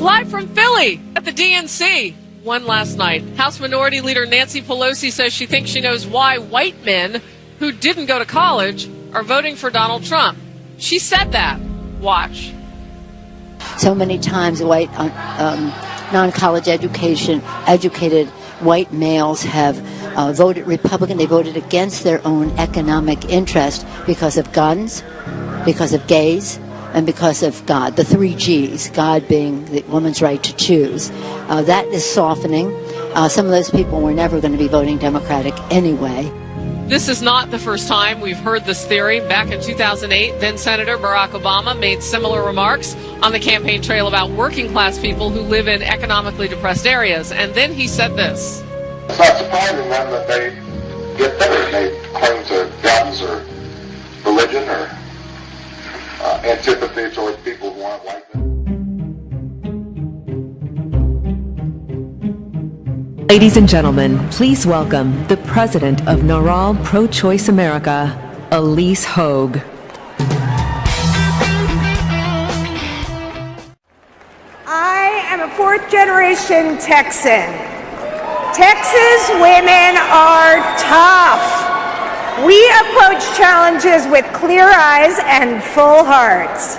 Live from Philly at the DNC. One last night. House Minority Leader Nancy Pelosi says she thinks she knows why white men who didn't go to college are voting for Donald Trump. She said that. Watch. So many times white, non-college educated white males have voted Republican. They voted against their own economic interest because of guns, because of gays, and because of God, the 3 Gs, God being the woman's right to choose. That is softening. Some of those people were never going to be voting Democratic anyway. This is not the first time we've heard this theory. Back in 2008, then Senator Barack Obama made similar remarks on the campaign trail about working class people who live in economically depressed areas. And then he said this. It's not surprising then that they get better and they cling to guns or religion or antipathy towards people who aren't like them. Ladies and gentlemen, please welcome the president of Naral Pro-Choice America, Elise Hogue. I am a fourth-generation Texan. Texas women are tough. We approach challenges with clear eyes and full hearts.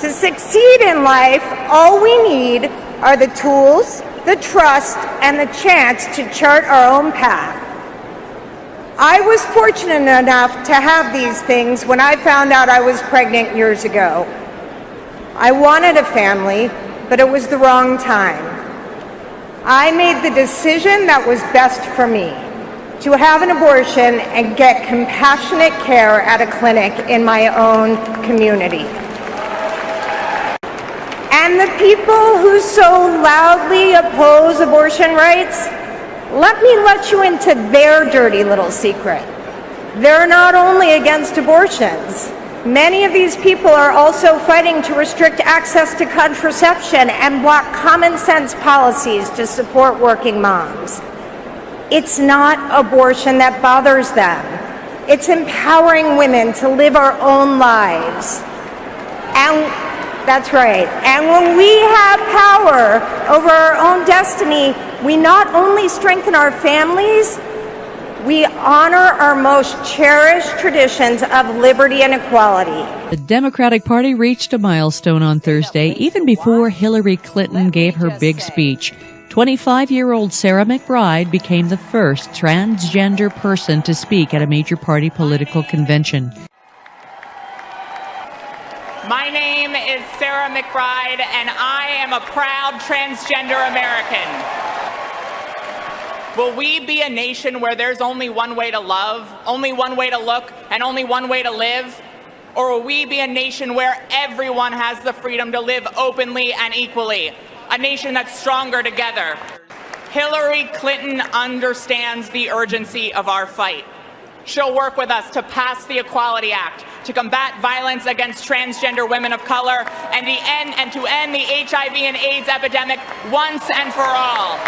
To succeed in life, all we need are the tools, the trust, and the chance to chart our own path. I was fortunate enough to have these things when I found out I was pregnant years ago. I wanted a family, but it was the wrong time. I made the decision that was best for me, to have an abortion and get compassionate care at a clinic in my own community. And the people who so loudly oppose abortion rights, let me let you into their dirty little secret. They're not only against abortions. Many of these people are also fighting to restrict access to contraception and block common sense policies to support working moms. It's not abortion that bothers them. It's empowering women to live our own lives. And that's right. And when we have power over our own destiny, we not only strengthen our families, we honor our most cherished traditions of liberty and equality. The Democratic Party reached a milestone on Thursday, even before Hillary Clinton gave her big speech. 25-year-old Sarah McBride became the first transgender person to speak at a major party political convention. My name is Sarah McBride, and I am a proud transgender American. Will we be a nation where there's only one way to love, only one way to look, and only one way to live? Or will we be a nation where everyone has the freedom to live openly and equally? A nation that's stronger together. Hillary Clinton understands the urgency of our fight. She'll work with us to pass the Equality Act, to combat violence against transgender women of color, and to end the HIV and AIDS epidemic once and for all.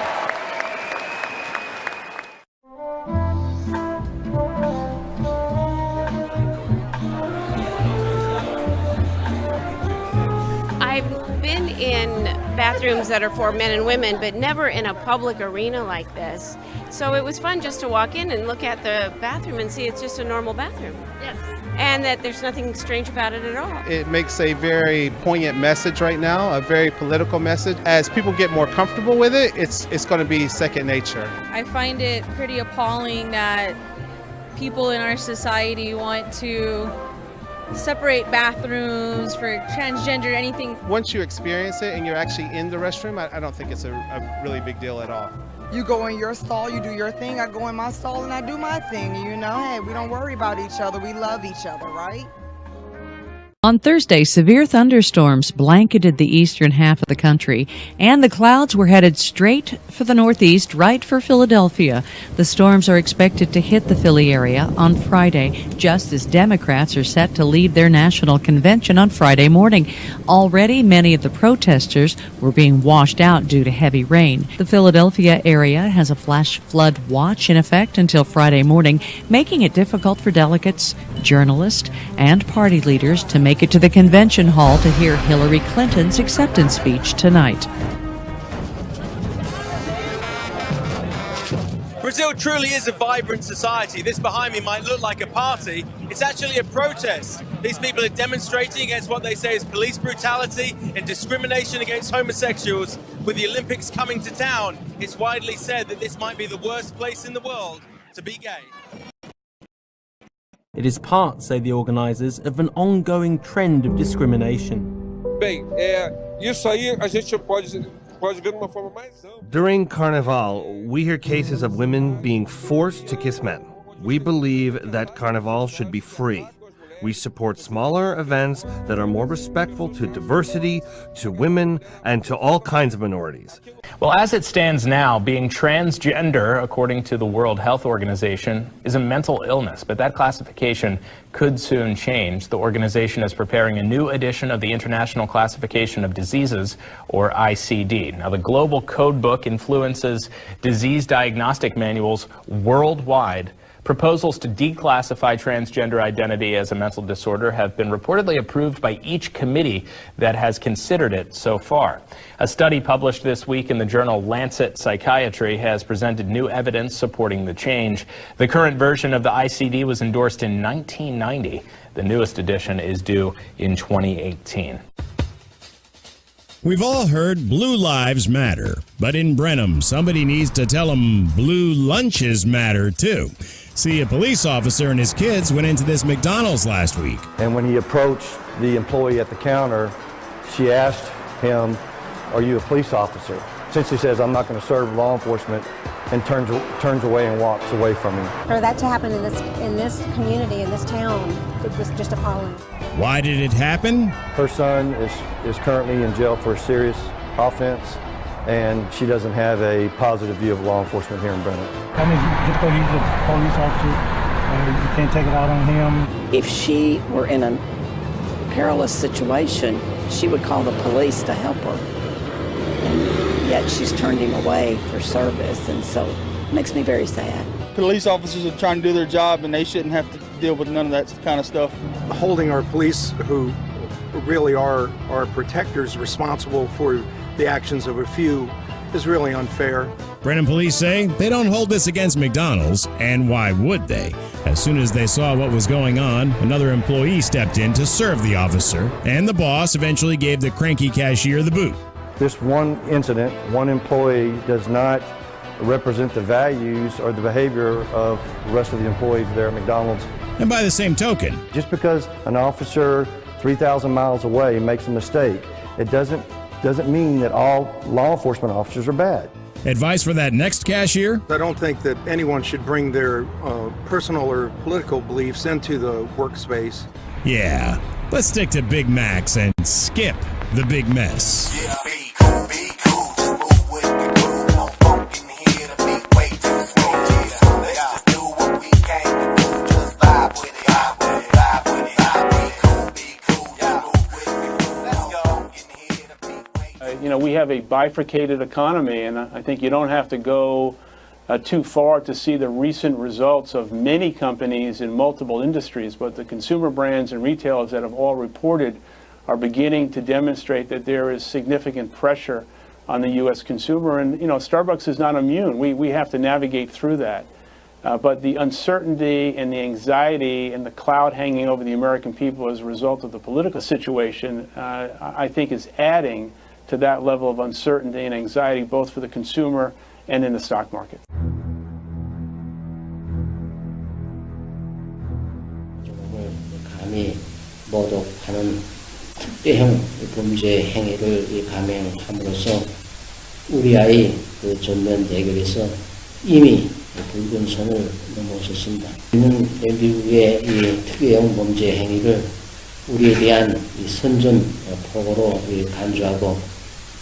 I've been in bathrooms that are for men and women, but never in a public arena like this. So it was fun just to walk in and look at the bathroom and see it's just a normal bathroom. Yes. And that there's nothing strange about it at all. It makes a very poignant message right now, a very political message. As people get more comfortable with it, it's going to be second nature. I find it pretty appalling that people in our society want to separate bathrooms for transgender, anything. Once you experience it and you're actually in the restroom, I don't think it's a really big deal at all. You go in your stall, you do your thing, I go in my stall and I do my thing, you know? Hey, we don't worry about each other, we love each other, right? On Thursday, severe thunderstorms blanketed the eastern half of the country, and the clouds were headed straight for the northeast, right for Philadelphia. The storms are expected to hit the Philly area on Friday, just as Democrats are set to lead their national convention on Friday morning. Already, many of the protesters were being washed out due to heavy rain. The Philadelphia area has a flash flood watch in effect until Friday morning, making it difficult for delegates, journalists, and party leaders to make make it to the convention hall to hear Hillary Clinton's acceptance speech tonight. Brazil truly is a vibrant society. This behind me might look like a party. It's actually a protest. These people are demonstrating against what they say is police brutality and discrimination against homosexuals. With the Olympics coming to town, it's widely said that this might be the worst place in the world to be gay. It is part, say the organisers, of an ongoing trend of discrimination. Bem, isso aí a gente pode ver de uma forma mais ampla. During Carnival, we hear cases of women being forced to kiss men. We believe that Carnival should be free. We support smaller events that are more respectful to diversity, to women, and to all kinds of minorities. Well, as it stands now, being transgender, according to the World Health Organization, is a mental illness, but that classification could soon change. The organization is preparing a new edition of the International Classification of Diseases, or ICD. Now, the global code book influences disease diagnostic manuals worldwide. Proposals to declassify transgender identity as a mental disorder have been reportedly approved by each committee that has considered it so far. A study published this week in the journal Lancet Psychiatry has presented new evidence supporting the change. The current version of the ICD was endorsed in 1990. The newest edition is due in 2018. We've all heard blue lives matter, but in Brenham, somebody needs to tell them blue lunches matter too. See, a police officer and his kids went into this McDonald's last week. And when he approached the employee at the counter, she asked him, "Are you a police officer?" Essentially says, "I'm not going to serve law enforcement," and turns away and walks away from him. For that to happen in this community, in this town, it was just appalling. Why did it happen? Her son is currently in jail for a serious offense, and she doesn't have a positive view of law enforcement here in Brenham. I mean, just because he's a police officer, you can't take it out on him. If she were in a perilous situation, she would call the police to help her. And yet she's turned him away for service, and so it makes me very sad. Police officers are trying to do their job, and they shouldn't have to deal with none of that kind of stuff. Holding our police, who really are our protectors, responsible for the actions of a few is really unfair. Brenham police say they don't hold this against McDonald's, and why would they? As soon as they saw what was going on, another employee stepped in to serve the officer, and the boss eventually gave the cranky cashier the boot. This one incident, one employee does not represent the values or the behavior of the rest of the employees there at McDonald's. And by the same token, just because an officer 3,000 miles away makes a mistake, it doesn't mean that all law enforcement officers are bad. Advice for that next cashier? I don't think that anyone should bring their personal or political beliefs into the workspace. Yeah, let's stick to Big Macs and skip the big mess. Yeah, be cool, just move with the groove. No funk in here to be way too smooth. Yeah, let's just do what we came to do. Just vibe with it, vibe with it, vibe with it. Be cool, just move with the groove. Let's go, in here to be way too You know, we have a bifurcated economy, and I think you don't have to go too far to see the recent results of many companies in multiple industries, but the consumer brands and retailers that have all reported are beginning to demonstrate that there is significant pressure on the U.S. consumer. And, you know, Starbucks is not immune. We have to navigate through that. But the uncertainty and the anxiety and the cloud hanging over the American people as a result of the political situation, I think is adding to that level of uncertainty and anxiety, both for the consumer and in the stock market. 감히 모독하는 특대형 범죄 행위를 감행함으로써 우리 아이 전면 대결에서 이미 붉은 선을 넘어섰습니다. 미국의 이 특이형 범죄 행위를 우리에 대한 이 선전 포고로 간주하고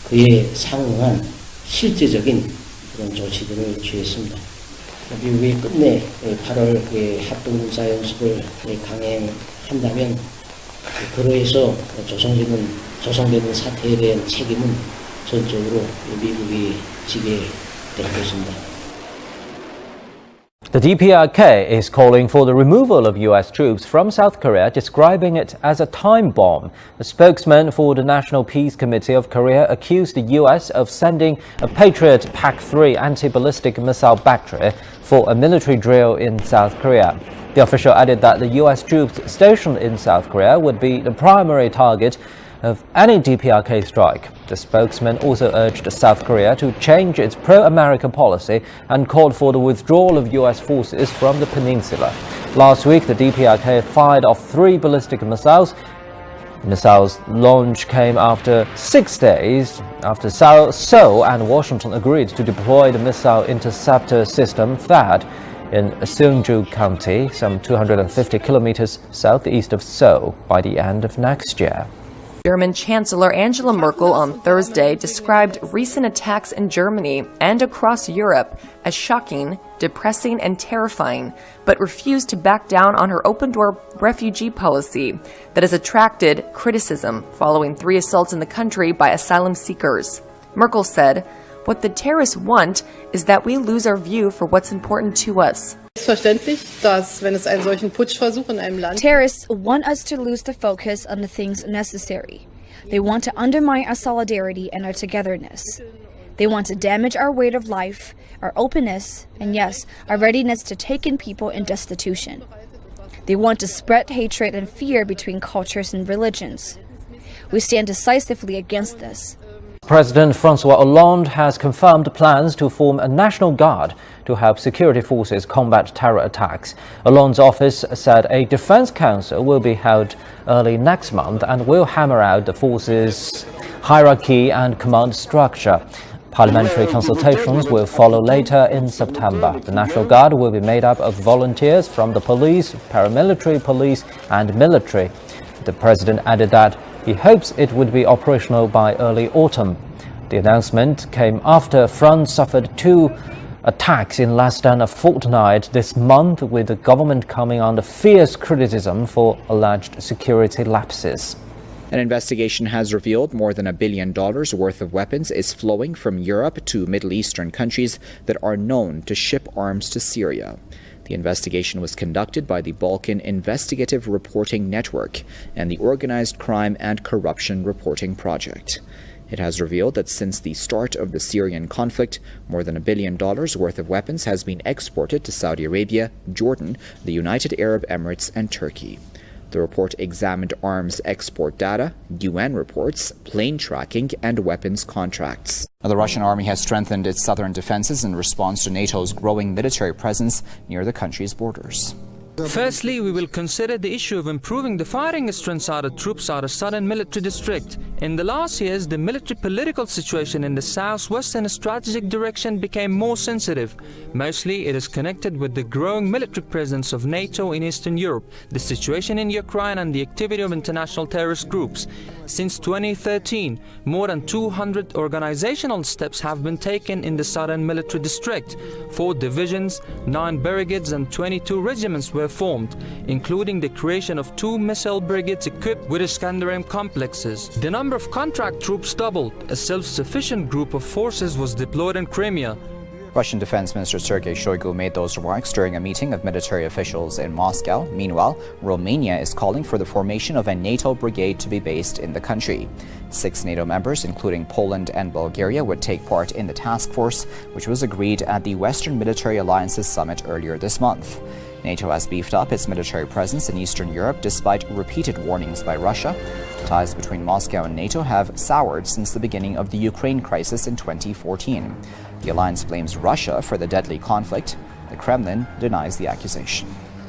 그에 상응한 실제적인 그런 조치들을 취했습니다. 미국이 끝내 8월 합동군사 연습을 강행한다면 그로해서 조성되는 사태에 대한 책임은 전적으로 미국이 지게 될 것입니다. The DPRK is calling for the removal of U.S. troops from South Korea, describing it as a time bomb. The spokesman for the National Peace Committee of Korea accused the U.S. of sending a Patriot PAC-3 anti-ballistic missile battery for a military drill in South Korea. The official added that the U.S. troops stationed in South Korea would be the primary target of any DPRK strike. The spokesman also urged South Korea to change its pro-American policy and called for the withdrawal of U.S. forces from the peninsula. Last week, the DPRK fired off 3 ballistic missiles. Missiles launch came after 6 days after Seoul and Washington agreed to deploy the missile interceptor system THAAD in Seungju County, some 250 kilometers southeast of Seoul, by the end of next year. German Chancellor Angela Merkel on Thursday described recent attacks in Germany and across Europe as shocking, depressing, and terrifying, but refused to back down on her open-door refugee policy that has attracted criticism following 3 assaults in the country by asylum seekers. Merkel said, "What the terrorists want is that we lose our view for what's important to us." Terrorists want us to lose the focus on the things necessary. They want to undermine our solidarity and our togetherness. They want to damage our way of life, our openness, and yes, our readiness to take in people in destitution. They want to spread hatred and fear between cultures and religions. We stand decisively against this. President François Hollande has confirmed plans to form a national guard to help security forces combat terror attacks. Hollande's office said a defense council will be held early next month and will hammer out the forces' hierarchy and command structure. Parliamentary consultations will follow later in September. The National Guard will be made up of volunteers from the police, paramilitary police, and military. The president added that he hopes it would be operational by early autumn. The announcement came after France suffered 2 attacks in less than a fortnight this month, with the government coming under fierce criticism for alleged security lapses. An investigation has revealed more than $1 billion worth of weapons is flowing from Europe to Middle Eastern countries that are known to ship arms to Syria. The investigation was conducted by the Balkan Investigative Reporting Network and the Organized Crime and Corruption Reporting Project. It has revealed that since the start of the Syrian conflict, more than $1 billion worth of weapons has been exported to Saudi Arabia, Jordan, the United Arab Emirates, and Turkey. The report examined arms export data, UN reports, plane tracking, and weapons contracts. The Russian army has strengthened its southern defenses in response to NATO's growing military presence near the country's borders. Firstly, we will consider the issue of improving the firing strength of the troops out of southern military district. In the last years, the military political situation in the southwestern strategic direction became more sensitive. Mostly, it is connected with the growing military presence of NATO in Eastern Europe, the situation in Ukraine, and the activity of international terrorist groups. Since 2013, more than 200 organizational steps have been taken in the southern military district. 4 divisions, 9 brigades, and 22 regiments were formed, including the creation of 2 missile brigades equipped with Iskander-M complexes. The number of contract troops doubled. A self-sufficient group of forces was deployed in Crimea. Russian Defense Minister Sergei Shoigu made those remarks during a meeting of military officials in Moscow. Meanwhile, Romania is calling for the formation of a NATO brigade to be based in the country. 6 NATO members, including Poland and Bulgaria, would take part in the task force, which was agreed at the Western Military Alliances Summit earlier this month. NATO has beefed up its military presence in Eastern Europe despite repeated warnings by Russia. Ties between Moscow and NATO have soured since the beginning of the Ukraine crisis in 2014. The alliance blames Russia for the deadly conflict. The Kremlin denies the accusation.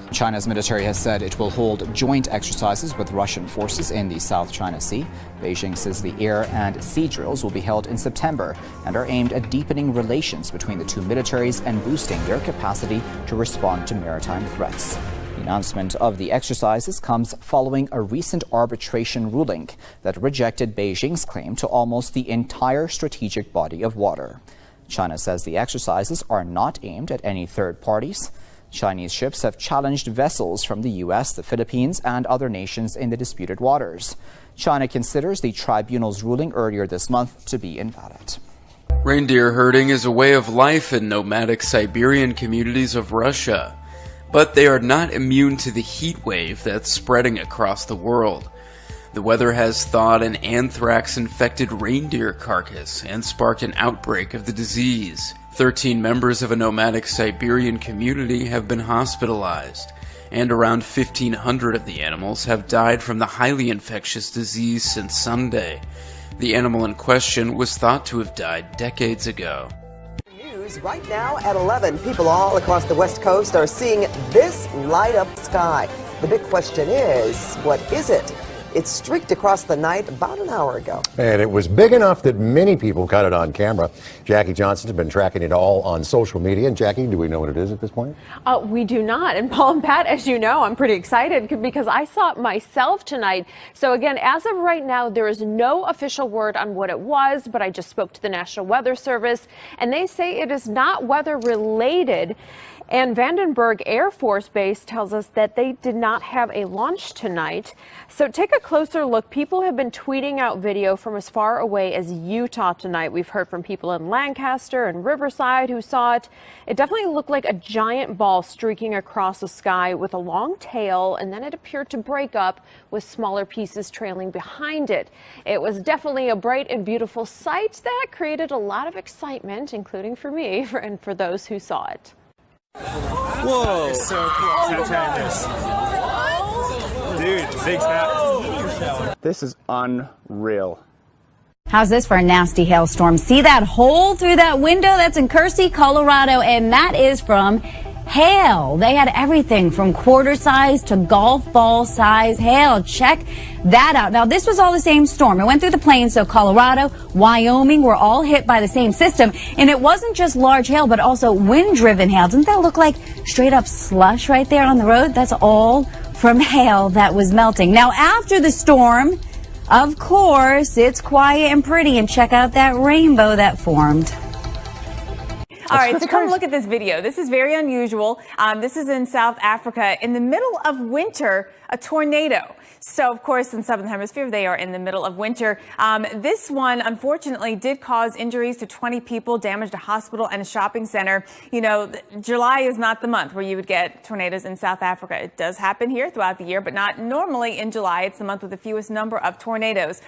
China's military has said it will hold joint exercises with Russian forces in the South China Sea. Beijing says the air and sea drills will be held in September and are aimed at deepening relations between the 2 militaries and boosting their capacity to respond to maritime threats. The announcement of the exercises comes following a recent arbitration ruling that rejected Beijing's claim to almost the entire strategic body of water. China says the exercises are not aimed at any third parties. Chinese ships have challenged vessels from the U.S., the Philippines, and other nations in the disputed waters. China considers the tribunal's ruling earlier this month to be invalid. Reindeer herding is a way of life in nomadic Siberian communities of Russia, but they are not immune to the heat wave that's spreading across the world. The weather has thawed an anthrax-infected reindeer carcass and sparked an outbreak of the disease. 13 members of a nomadic Siberian community have been hospitalized, and around 1,500 of the animals have died from the highly infectious disease since Sunday. The animal in question was thought to have died decades ago. News right now at 11. People all across the West Coast are seeing this light up sky. The big question is, what is it? It streaked across the night about an hour ago. And it was big enough that many people caught it on camera. Jackie Johnson's been tracking it all on social media. And Jackie, do we know what it is at this point? We do not. And Paul and Pat, as you know, I'm pretty excited because I saw it myself tonight. So again, as of right now, there is no official word on what it was, but I just spoke to the National Weather Service, and they say it is not weather related. And Vandenberg Air Force Base tells us that they did not have a launch tonight. So take a closer look. People have been tweeting out video from as far away as Utah tonight. We've heard from people in Lancaster and Riverside who saw it. It definitely looked like a giant ball streaking across the sky with a long tail, and then it appeared to break up with smaller pieces trailing behind it. It was definitely a bright and beautiful sight that created a lot of excitement, including for me and for those who saw it. Whoa! It's so cool. Dude, big snap. This is unreal. How's this for a nasty hailstorm? See that hole through that window? That's in Kersey, Colorado, and that is from hail. They had everything from quarter size to golf ball size hail. Check that out. Now, this was all the same storm. It went through the plains, so Colorado, Wyoming were all hit by the same system. And it wasn't just large hail, but also wind-driven hail. Doesn't that look like straight up slush right there on the road? That's all from hail that was melting. Now, after the storm, of course, it's quiet and pretty. And check out that rainbow that formed. All right, so come look at this video. This is very unusual. This is in South Africa. In the middle of winter, a tornado. So, of course, in the Southern Hemisphere, they are in the middle of winter. This one, unfortunately, did cause injuries to 20 people, damaged a hospital and a shopping center. You know, July is not the month where you would get tornadoes in South Africa. It does happen here throughout the year, but not normally in July. It's the month with the fewest number of tornadoes.